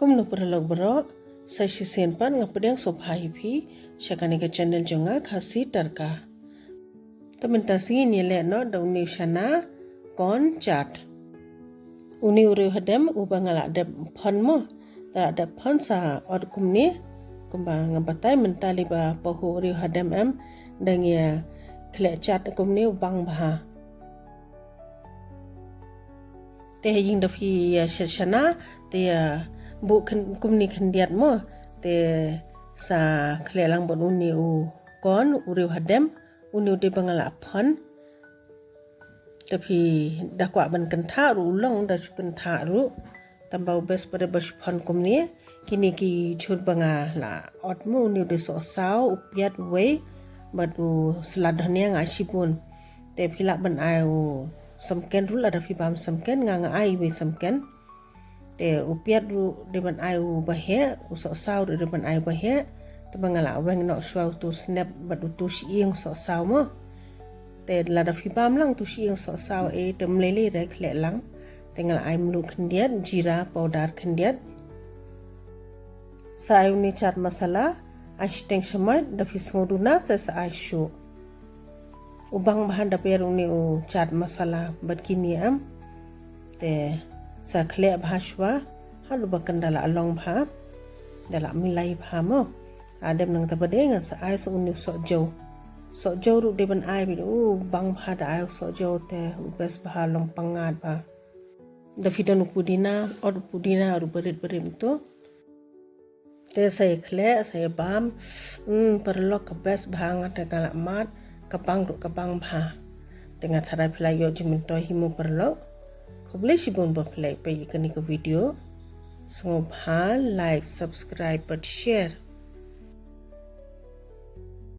Kumno perlog bro, saya sisen pan ngapedang sopai pi, Shana ke channel jonga khasi tarka. Tementasi ni le no dauni Chana Corn Chat. Uni uri hadam ubangala ada pon mo, tak ada pon sa od kumni, kumbang ngabatai mentali ba pohu uri hadam dengan khleh chat kumni ubang bah. Teh ying dafi Shana te bu kumni khendiat mo te sa khleh lang bon uni u kon uri hadam uni de bangala pon tapi dakwa ban kentha ru long da kentha ru tambau bes pada bas pon kumni kini ki chur banga la otmu uni de so sao upiat we badu seladhania ngasipun te phila ban ai samken ru la da fi bam samken nga ai we samken te upiat ru de ban ai bahe so sao de ban ai bahe te bangala weng no shwa tu snap badu tu siing so sao mo te la da fi bam lang tu siing so sao tem lele re khleh lang tengal ai mlu khendiat jira powder khendiat sa ni chat masala ashteng shamat da fi soduna sa aishu ubang bahan da peru ni chat masala batkini te sa khleh bhashwa halu bakandala along bha dala milai bha mo adem nang tabadeng sa ai so uni so jo ru de ban ai bi bang bha da ai so jo te bes bha long pangat bha da fidan pudina or pudina ru berit tu te sai khleh sai bam perlok ke bes bha ngat kala mat kapang ru kapang bha tengah tharai phlai yo jiminto himu perlok khoble sibun ba phlai pe ikani ko video sngop ha like subscribe but share